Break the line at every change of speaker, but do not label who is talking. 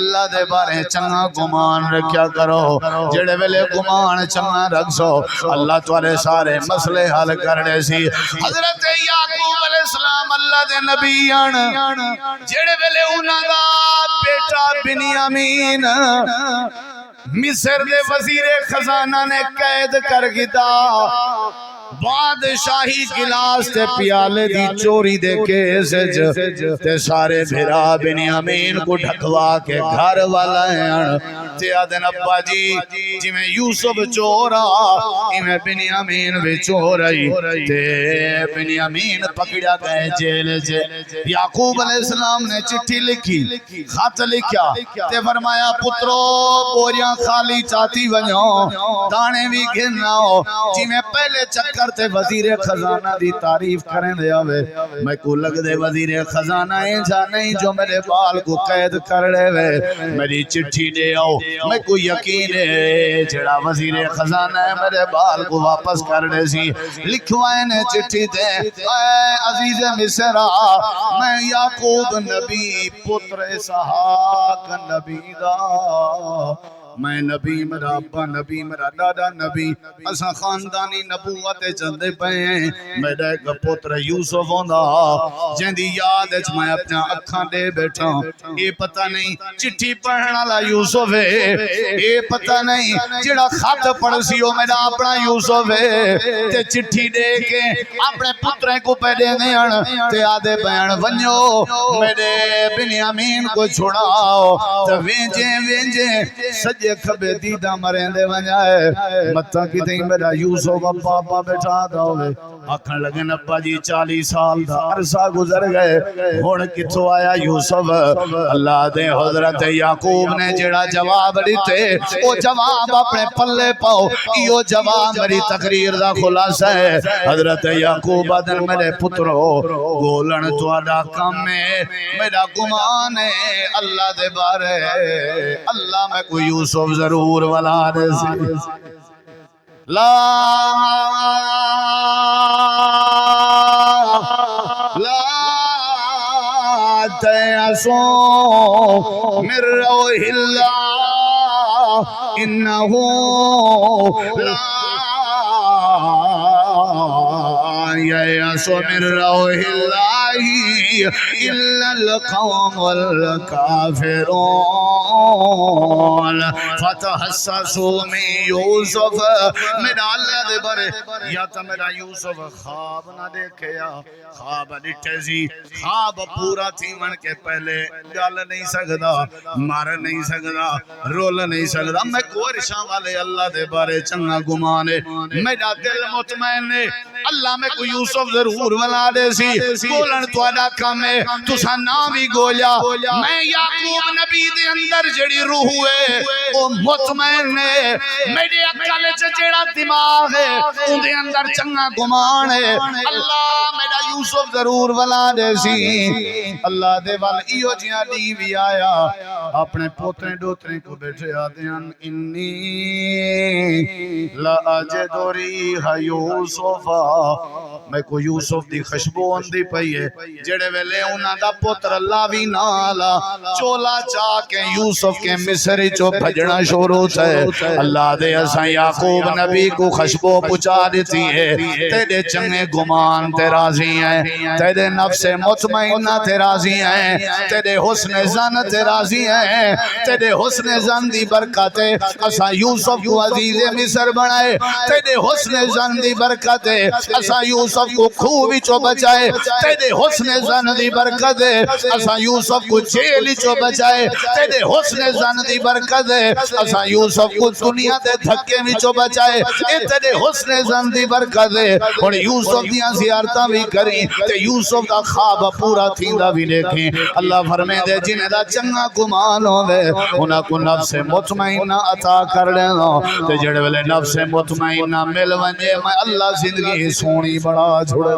اللہ دے بارے چنگا گمان رکھیا کرو جڑے ویلے گمان چنگا رکھ سو اللہ تواڈے سارے مسئلے حل کرنے سی حضرت یعقوب علیہ السلام اللہ دے نبی جڑے ویلے انہاں دا بیٹا بنیامین مصر دے وزیر خزانہ نے قید کر گیا بادشاہی گلاس تے پیالے دی چوری دے کیس تے سارے بھرا بنیامین کو ڈھکوا کے گھر والا ہیں تے آدن ابا جی جی میں یوسف چورا میں بنیامین بھی چورائی تے بنیامین پکڑا گئے جیل جے یعقوب علیہ السلام نے چٹھی لکھی خط لکھیا تے فرمایا پترو بوریاں خالی چاہتی ونیو دانے بھی گھناؤ جی میں پہلے چکر تے وزیر خزانہ دی تعریف کریں دے آوے میں کو لگ دے وزیر خزانہ ایجا نہیں جو میرے بال کو قید کر رہے وے میری چٹھی دے آؤ میں کو یقین ہے جڑا وزیر خزانہ ہے میرے بال کو واپس کر رہے سی لکھوائے نے چٹھی دے اے عزیز مصرہ میں یعقوب نبی پتر اسحاق نبی دا میں نبی میرا ابا نبی میرا دادا نبی اسا خاندانی نبوت چندے پے ہیں میرا ایک پتر یوسف ہوندا جندی یاد وچ میں اپنا اکھاں دے بیٹھا اے پتہ نہیں چٹھی پڑھن والا یوسف ہے اے پتہ نہیں جڑا خط پڑھ سی او میرا اپنا یوسف ہے تے چٹھی دے کے اپنے پترے کو پے دے دین تے آدے بیان ونجو میرے بنیامین کو چھڑاؤ تے وینجے سجے کھبے دیدہ مرین دے ونجائے مطا کی تھی میرا یوسف ابا ابا بیٹھا دا ہوئے آکھن لگن ابا جی 40 سال دا عرصہ گزر گئے ہون کتھو آیا یوسف اللہ دے حضرت یعقوب نے جڑا جواب دیتے او جواب اپنے پلے پاؤ ایو جواب میری تقریر دا خلاصہ ہے حضرت یعقوب آدن میرے پترو گولن توڑا کم ہے میرا گمان ہے اللہ دے بارے اللہ میں کوئی یوسف ضرور ولاد سے لا تیأسوا من روح اللہ انہو لا یأس من روح اللہ الا القوم الکافرون فتحسسوا من یوسف میرا اللہ دے برے یا تا میرا یوسف خواب نہ دیکھیا خواب ڈٹھے سی خواب پورا تھی من کے پہلے گل نہیں سکدا مار نہیں سکدا رول نہیں سکدا میں کوشاں والے اللہ دے بارے چنگا گمانے میرا دل مطمئن ہے اللہ میں کو یوسف ضرور ولا دے سی بولن تواڈا کم ہے تساں نام ہی گولیا میں یعقوب نبی دے اندر جڑی روح ہے او مطمئن ہے میرے عقل وچ جڑا دماغ ہے اون دے اندر چنگا گمان ہے اللہ میرا یوسف ضرور ولا دے سی اللہ دے وال ایو جیاں دی وی آیا اپنے پوترے ڈوترے کو بیٹھے آدیاں انی لا اجد ریح یوسف میں کو یوسف دی خوشبو اندی پئی ہے جڑے ویلے انہاں دا پتر لاوی نالا چولا چا کے یوسف کے مصر چو بھجنا شروع تھے اللہ دے اساں یعقوب نبی کو خوشبو پچا دیتی ہے تیرے چنگے گمان تے راضی ہیں تیرے نفس مطمئنہ تے راضی ہیں تیرے حسن زن تے راضی ہیں تیرے حسن زن دی برکت اساں یوسف کو عزیز مصر بنائے تیرے حسن زن دی برکت اساں یوسف کو خوب چو بچائے تیرے حسن زن دی برکت اساں یوسف کو جیل چو بچائے تیرے حسن زن دی برکت اساں یوسف کو دنیا دے دھکے میں چو بچائے تیرے حسن زن دی برکت اور یوسف دیاں زیارتاں بھی کریں تے یوسف دا خواب پورا تھیندا بھی دیکھیں اللہ فرمے دے جنہیں دا چنگا گمان ہوئے انہاں کو نفس مطمئنہ عطا کر لینا تے جڑے والے نفس مطمئنہ مل ونجے میں اللہ زندگی سونی بڑا چھوڑے